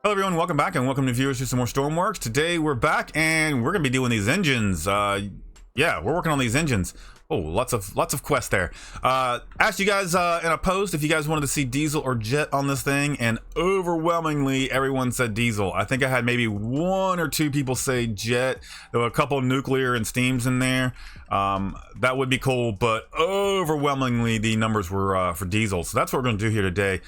Hello everyone, welcome back and welcome to viewers to some more STORMWORKS. Today we're back and we're gonna be doing these engines. Yeah, we're working on these engines. Oh, lots of quests there. Asked you guys in a post if you guys wanted to see diesel or jet on this thing, and overwhelmingly everyone said diesel. I think I had maybe one or two people say jet. There were a couple of nuclear and steams in there. That would be cool, but overwhelmingly the numbers were for diesel. So that's what we're gonna do here today.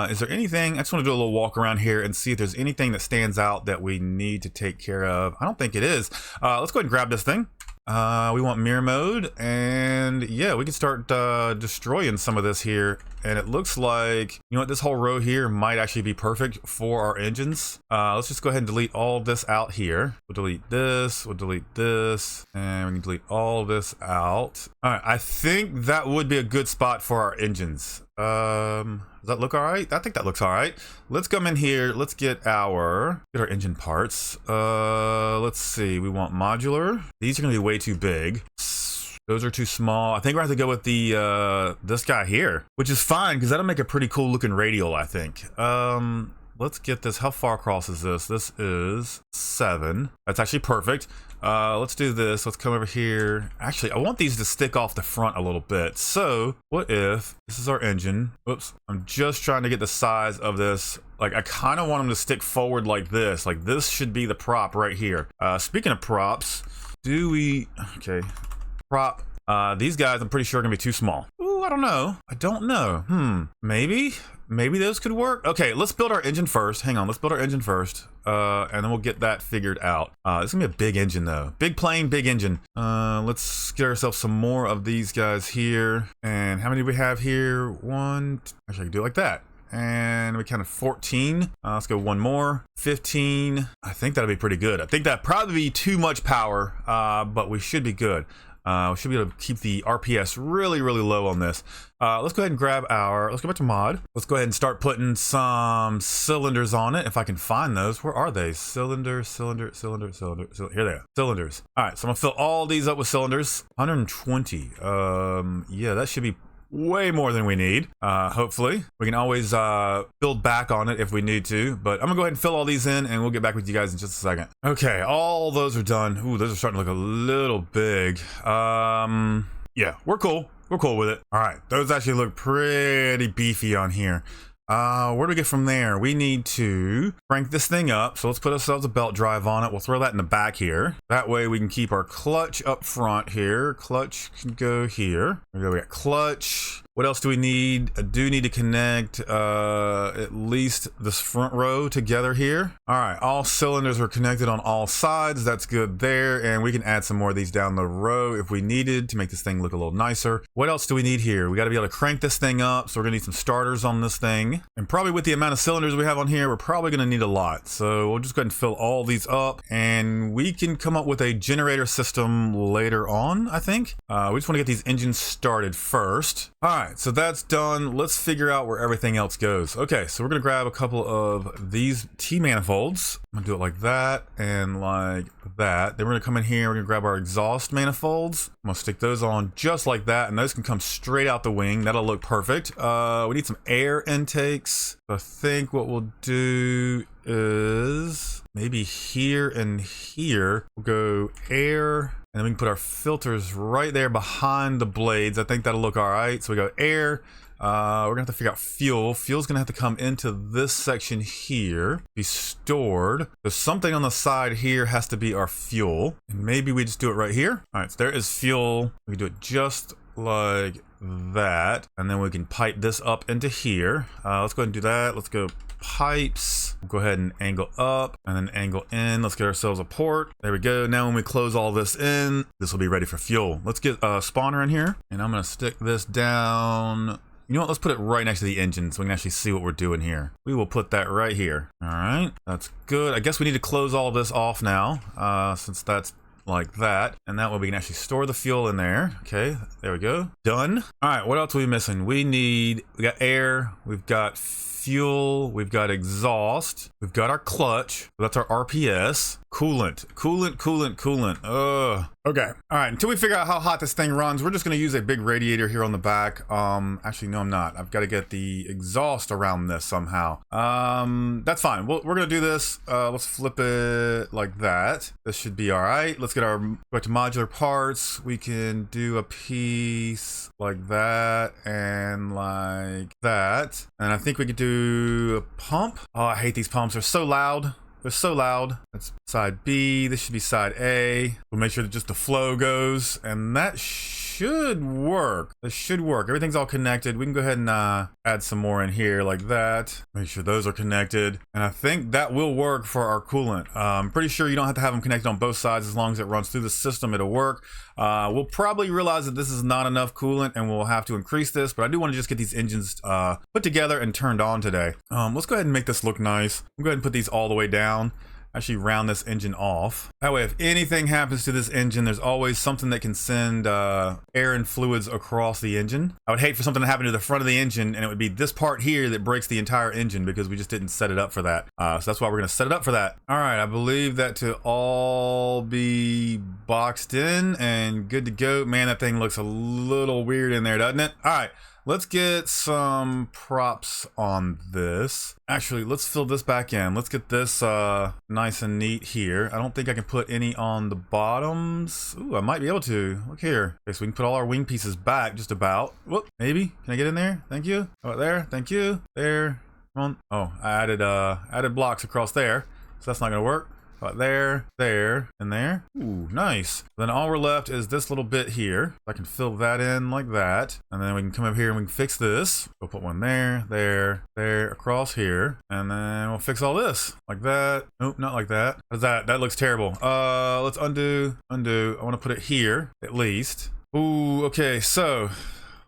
Is there anything? I just want to do a little walk around here and see if there's anything that stands out that we need to take care of. I don't think it is. Let's go ahead and grab this thing. We want mirror mode, and yeah, we can start destroying some of this here. And it looks like, you know what, this whole row here might actually be perfect for our engines. Let's just go ahead and delete all this out here. We'll delete this, and we can delete all this out. All right, I think that would be a good spot for our engines. Does that look all right? I think that looks all right. Let's come in here. Let's get our engine parts. Let's see. We want modular. These are going to be way too big. Those are too small. I think we're going to have to go with the this guy here, which is fine because that'll make a pretty cool looking radial, I think. Let's get this. How far across is this? This is 7. That's actually perfect. Let's do this. Let's come over here. Actually, I want these to stick off the front a little bit. So what if this is our engine? Oops. I'm just trying to get the size of this. Like, I kind of want them to stick forward like this. Like, this should be the prop right here. Speaking of props, okay. Prop. These guys, I'm pretty sure are going to be too small. Ooh, I don't know. Maybe those could work. Okay, let's build our engine first. Hang on, let's build our engine first. And then we'll get that figured out. This is gonna be a big engine though. Big plane, big engine. Let's get ourselves some more of these guys here. And how many do we have here? One, actually I can do it like that. And we counted 14. Let's go one more. 15. I think that'll be pretty good. I think that'd probably be too much power, but we should be good. We should be able to keep the RPS really, really low on this. Let's go ahead and grab let's go back to mod. Let's go ahead and start putting some cylinders on it, if I can find those. Where are they? Cylinder. Here they are. Cylinders. All right, so I'm gonna fill all these up with cylinders. 120. Yeah, that should be way more than we need. Hopefully we can always build back on it if we need to, but I'm gonna go ahead and fill all these in and we'll get back with you guys in just a second. Okay, all those are done. Ooh, those are starting to look a little big. Yeah, we're cool with it. All right, those actually look pretty beefy on here. Where do we get from there? We need to crank this thing up. So let's put ourselves a belt drive on it. We'll throw that in the back here. That way we can keep our clutch up front here. Clutch can go here. We got clutch. What else do we need? I do need to connect at least this front row together here. All right, all cylinders are connected on all sides. That's good there. And we can add some more of these down the row if we needed to make this thing look a little nicer. What else do we need here? We got to be able to crank this thing up. So we're gonna need some starters on this thing. And probably with the amount of cylinders we have on here, we're probably gonna need a lot. So we'll just go ahead and fill all these up and we can come up with a generator system later on, I think. We just wanna get these engines started first. All right. So that's done. Let's figure out where everything else goes. Okay, so we're gonna grab a couple of these T manifolds. I'm gonna do it like that and like that. Then we're gonna come in here, we're gonna grab our exhaust manifolds. I'm gonna stick those on just like that, and those can come straight out the wing. That'll look perfect. We need some air intakes. I think what we'll do is maybe here and here. We'll go air. And then we can put our filters right there behind the blades. I think that'll look all right. So we go air. We're gonna have to figure out fuel. Fuel's gonna have to come into this section here, be stored. So something on the side here has to be our fuel. And maybe we just do it right here. All right, so there is fuel. We can do it just like that. And then we can pipe this up into here. Let's go ahead and do that. Let's go pipes. We'll go ahead and angle up and then angle in. Let's get ourselves a port. There we go. Now when we close all this in, this will be ready for fuel. Let's get a spawner in here and I'm gonna stick this down. You know what, let's put it right next to the engine so we can actually see what we're doing here. We will put that right here. All right, that's good. I guess we need to close all of this off now, since that's like that, and that way we can actually store the fuel in there. Okay, there we go. Done. All right, what else are we missing? We got air, we've got fuel, we've got exhaust, we've got our clutch, that's our RPS, coolant. Okay. All right. Until we figure out how hot this thing runs, we're just going to use a big radiator here on the back. Actually, no, I'm not. I've got to get the exhaust around this somehow. That's fine. We're going to do this. Let's flip it like that. This should be all right. Let's get our back to modular parts. We can do a piece like that and like that. And I think we could do a pump. Oh, I hate these pumps. They're so loud. They're so loud. That's side B. This should be side A. We'll make sure that just the flow goes, and that should work. This should work. Everything's all connected. We can go ahead and add some more in here like that. Make sure those are connected. And I think that will work for our coolant. I'm pretty sure you don't have to have them connected on both sides. As long as it runs through the system, it'll work. We'll probably realize that this is not enough coolant and we'll have to increase this, but I do want to just get these engines put together and turned on today. Let's go ahead and make this look nice. We'll go ahead and put these all the way down. Actually round this engine off. That way, if anything happens to this engine, there's always something that can send air and fluids across the engine. I would hate for something to happen to the front of the engine, and it would be this part here that breaks the entire engine because we just didn't set it up for that. So that's why we're gonna set it up for that. All right, I believe that to all be boxed in and good to go. Man, that thing looks a little weird in there, doesn't it? All right. Let's get some props on this. Actually, let's fill this back in. Let's get this nice and neat here. I don't think I can put any on the bottoms. Ooh, I might be able to. Look here. Okay, so we can put all our wing pieces back just about. Whoop, maybe. Can I get in there? Thank you. Oh, there. Thank you. There. Come on. Oh, I added blocks across there. So that's not gonna work. About there, there, and there. Ooh, nice. Then all we're left is this little bit here. I can fill that in like that. And then we can come up here and we can fix this. We'll put one there, there, there, across here. And then we'll fix all this. Like that. Nope, not like that. How's that? That looks terrible. Let's undo. I want to put it here, at least. Ooh, okay, so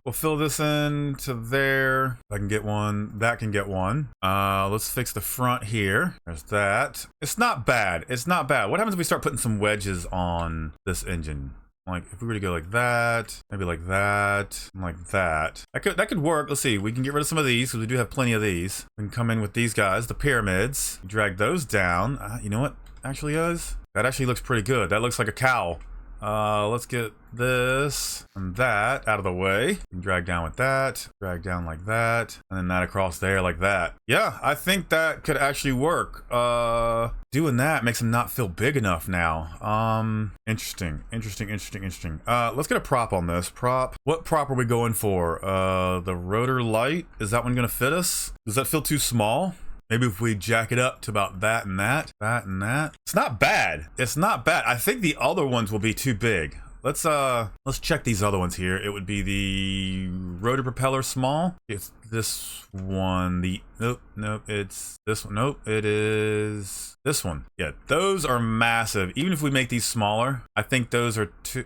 we'll fill this in to there. I can get one. That can get one. Let's fix the front here. There's that. It's not bad. It's not bad. What happens if we start putting some wedges on this engine? Like if we were to go like that, maybe like that, and like that. That could work. Let's see. We can get rid of some of these because we do have plenty of these. We can come in with these guys, the pyramids. Drag those down. You know what? Actually, guys, that actually looks pretty good. That looks like a cow. Let's get this and that out of the way. Drag down with that, drag down like that, and then that across there like that. Yeah, I think that could actually work. Doing that makes them not feel big enough now. Interesting. Let's get a prop on this. Prop. What prop are we going for? The rotor light. Is that one gonna fit us? Does that feel too small? Maybe if we jack it up to about that and that, that and that. It's not bad. It's not bad. I think the other ones will be too big. Let's check these other ones here. It would be the rotor propeller small. It's this one. Nope, it's this one. Nope, it is this one. Yeah, those are massive. Even if we make these smaller, I think those are too,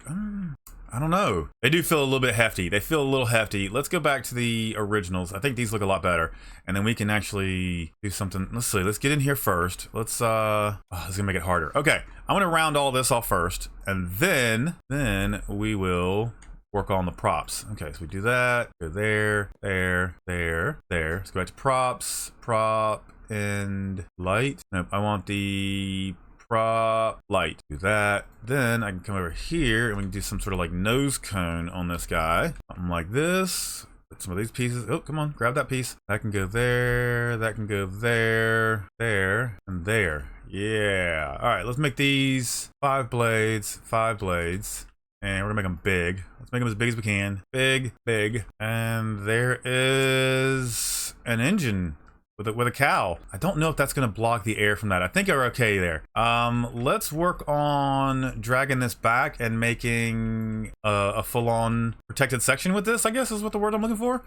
I don't know. They do feel a little bit hefty. They feel a little hefty. Let's go back to the originals. I think these look a lot better. And then we can actually do something. Let's see. Let's get in here first. Let's, oh, this is gonna make it harder. Okay, I'm gonna round all this off first. And then we will work on the props. Okay, so we do that. Go there, there, there, there. Let's go back to props, prop, and light. Nope, I want the prop light. Do that. Then I can come over here and we can do some sort of like nose cone on this guy. Something like this. Put some of these pieces. Oh, come on, grab that piece. That can go there. That can go there, there, and there. Yeah. All right, let's make these 5 blades. 5 blades. And we're gonna make them big. Let's make them as big as we can. Big, big. And there is an engine with a cow. I don't know if that's gonna block the air from that. I think we're okay there. Let's work on dragging this back and making a full-on protected section with this, I guess is what the word I'm looking for.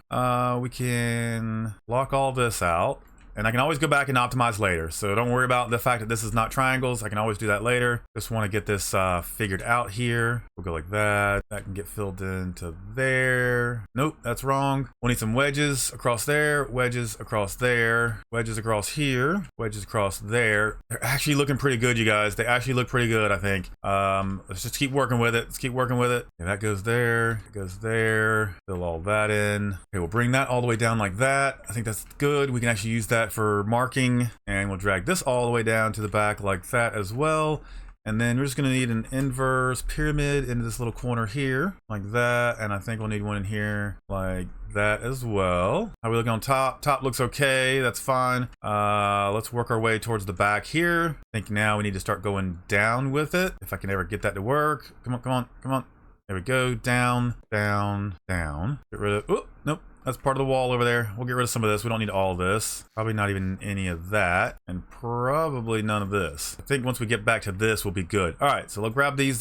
We can lock all this out. And I can always go back and optimize later. So don't worry about the fact that this is not triangles. I can always do that later. Just want to get this figured out here. We'll go like that. That can get filled into there. Nope, that's wrong. We'll need some wedges across there, wedges across there, wedges across here, wedges across there. They're actually looking pretty good, you guys. They actually look pretty good, I think. Let's just keep working with it. Let's keep working with it. Okay, that goes there. It goes there. Fill all that in. Okay, we'll bring that all the way down like that. I think that's good. We can actually use that for marking, and we'll drag this all the way down to the back like that as well. And then we're just gonna need an inverse pyramid into this little corner here, like that. And I think we'll need one in here like that as well. How we look on top? Top looks okay, that's fine. Let's work our way towards the back here. I think now we need to start going down with it, if I can ever get that to work. Come on, come on, come on. There we go, down, down, down. Get rid of, oh, nope. That's part of the wall over there. We'll get rid of some of this. We don't need all of this. Probably not even any of that. And probably none of this. I think once we get back to this, we'll be good. All right, so let's grab these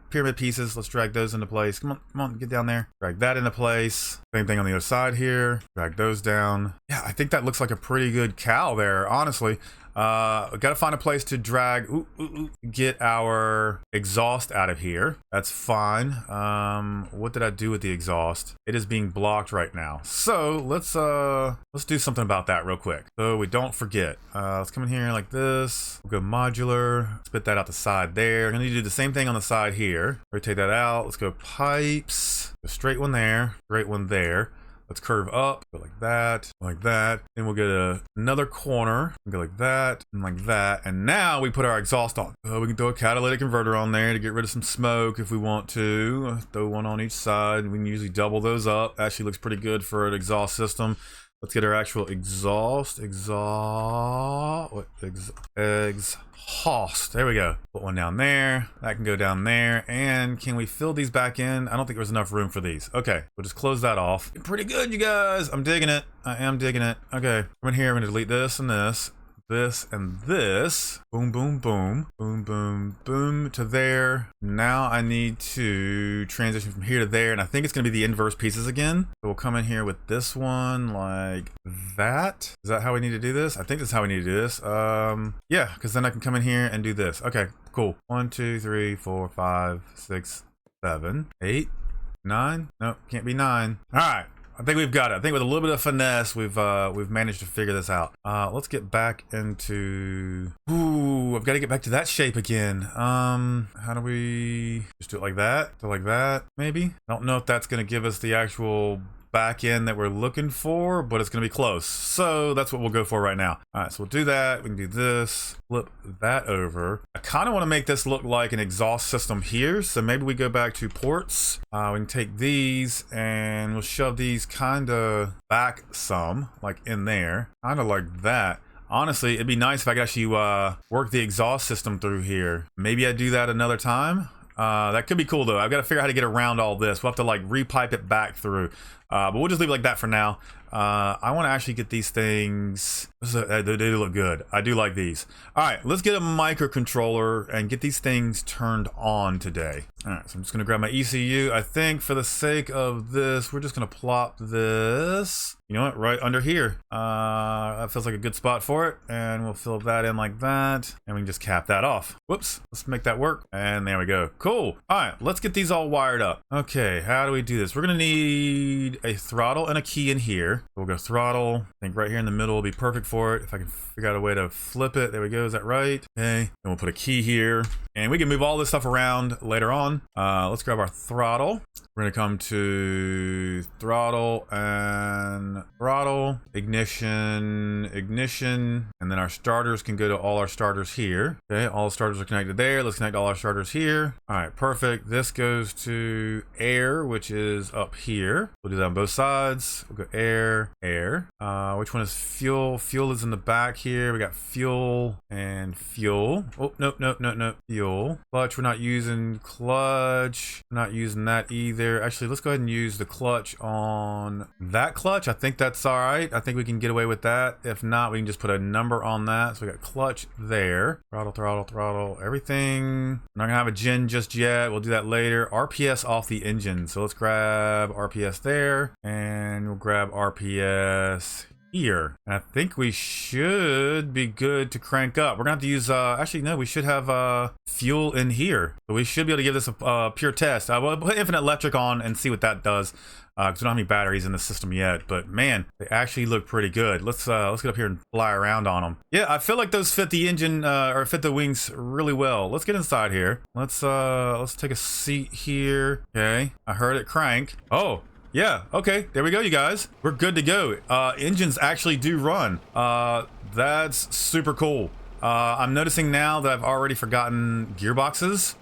pyramid pieces. Let's drag those into place. Come on, get down there. Drag that into place. Same thing on the other side here. Drag those down. Yeah, I think that looks like a pretty good cow there, honestly. Gotta find a place to drag, get our exhaust out of here. That's fine. What did I do with the exhaust? It is being blocked right now. So let's do something about that real quick, so we don't forget. Let's come in here like this. We'll go modular. Spit that out the side there. I'm gonna need to do the same thing on the side here. Rotate that out. Let's go pipes. Go straight one there. Straight one there. Let's curve up, go like that, like that. Then we'll get another corner, go like that, and like that. And now we put our exhaust on. We can throw a catalytic converter on there to get rid of some smoke if we want to. Throw one on each side. We can usually double those up. Actually looks pretty good for an exhaust system. Let's get our actual exhaust. Exhaust. There we go. Put one down there. That can go down there. And can we fill these back in? I don't think there's enough room for these. Okay, we'll just close that off. Pretty good, you guys. I'm digging it. I am digging it. Okay, come in here. I'm gonna delete this and this. This and this. Boom, boom, boom. Boom, boom, boom to there. Now I need to transition from here to there, and I think it's gonna be the inverse pieces again. So we'll come in here with this one like that. Is that how we need to do this? I think that's how we need to do this. Yeah, because then I can come in here and do this. Okay, cool. 1, 2, 3, 4, 5, 6, 7, 8, 9. Nope, can't be 9. All right. I think we've got it. I think with a little bit of finesse, we've managed to figure this out. Let's get back into. Ooh, I've got to get back to that shape again. How do we just do it like that? So like that, maybe. I don't know if that's gonna give us the actual back end that we're looking for, but it's gonna be close. So that's what we'll go for right now. All right, so we'll do that. We can do this. Flip that over. I kind of want to make this look like an exhaust system here, so maybe we go back to ports. We can take these and we'll shove these kind of back some, like in there, kind of like that. Honestly, it'd be nice if I could actually work the exhaust system through here. Maybe I do that another time. That could be cool though. I've got to figure out how to get around all this. We'll have to like repipe it back through. But we'll just leave it like that for now. I want to actually get these things. They do look good. I do like these. All right, let's get a microcontroller and get these things turned on today. All right, so I'm just going to grab my ECU. I think for the sake of this, we're just going to plop this, you know what, right under here. That feels like a good spot for it. And we'll fill that in like that. And we can just cap that off. Whoops, let's make that work. And there we go. Cool. All right, let's get these all wired up. Okay, how do we do this? We're going to need a throttle and a key in here. We'll go throttle. I think right here in the middle will be perfect for it. If I can figure out a way to flip it. There we go. Is that right? Okay. And we'll put a key here. And we can move all this stuff around later on. Let's grab our throttle. We're going to come to throttle and throttle, ignition, ignition, and then our starters can go to all our starters here. Okay, all the starters are connected there. Let's connect all our starters here. All right, perfect. This goes to air, which is up here. We'll do that on both sides. We'll go air, air. Which one is fuel? Fuel is in the back here. We got fuel and fuel. Oh, nope, nope, nope, nope. Fuel. Clutch, we're not using clutch. We're not using that either. Actually, let's go ahead and use the clutch on that clutch. I think that's all right. I think we can get away with that. If not, we can just put a number on that. So we got clutch there. Throttle, throttle, throttle, everything. We're not gonna have a gen just yet. We'll do that later. RPS off the engine. So let's grab RPS there and we'll grab RPS here. And I think we should be good to crank up. We're gonna have to use actually no, we should have fuel in here, so we should be able to give this a pure test. We'll put infinite electric on and see what that does, because we don't have any batteries in the system yet. But man, they actually look pretty good. Let's get up here and fly around on them. Yeah, I feel like those fit the engine or fit the wings really well. Let's get inside here. Let's take a seat here. Okay, I heard it crank. Oh yeah, okay, there we go, you guys. We're good to go. Engines actually do run. That's super cool. I'm noticing now that I've already forgotten gearboxes.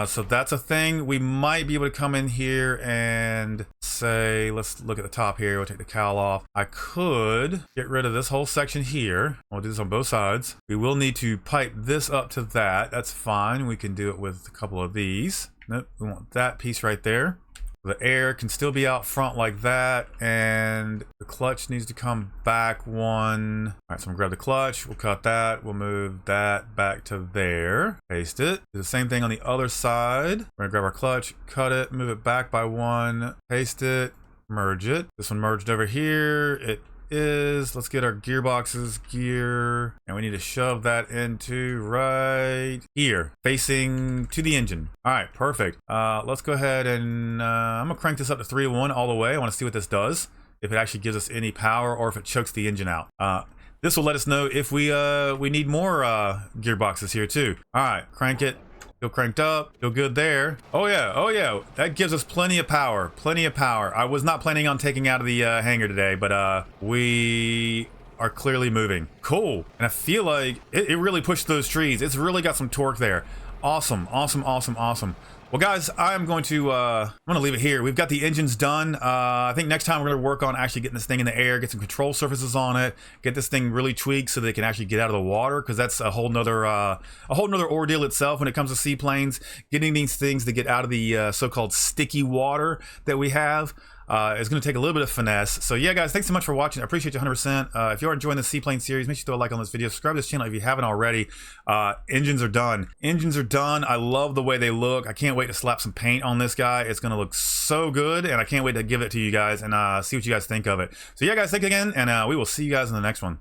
So that's a thing. We might be able to come in here and say, let's look at the top here. We'll take the cowl off. I could get rid of this whole section here. We'll do this on both sides. We will need to pipe this up to that. That's fine. We can do it with a couple of these. Nope, we want that piece right there. The air can still be out front like that, and the clutch needs to come back one. All right, so I'm gonna grab the clutch, we'll cut that, we'll move that back to there, paste it. Do the same thing on the other side. We're gonna grab our clutch, cut it, move it back by one, paste it, merge it. This one merged over here. It is. Let's get our gearboxes gear, and we need to shove that into right here, facing to the engine. All right, perfect. Let's go ahead and I'm gonna crank this up to 3 to 1 all the way. I want to see what this does, if it actually gives us any power or if it chokes the engine out. This will let us know if we need more gearboxes here too. All right, crank it. Feel cranked up, feel good there. Oh yeah, that gives us plenty of power, I was not planning on taking out of the hangar today, but we are clearly moving. Cool, and I feel like it really pushed those trees. It's really got some torque there. Awesome. Well, guys, I'm going to leave it here. We've got the engines done. I think next time we're going to work on actually getting this thing in the air, get some control surfaces on it, get this thing really tweaked so they can actually get out of the water, because that's a whole nother ordeal itself when it comes to seaplanes. Getting these things to get out of the so-called sticky water that we have. It's going to take a little bit of finesse. So yeah, guys, thanks so much for watching. I appreciate you 100%. If you are enjoying the Seaplane series, make sure you throw a like on this video. Subscribe to this channel if you haven't already. Engines are done. I love the way they look. I can't wait to slap some paint on this guy. It's going to look so good, and I can't wait to give it to you guys and see what you guys think of it. So yeah, guys, thanks again, and we will see you guys in the next one.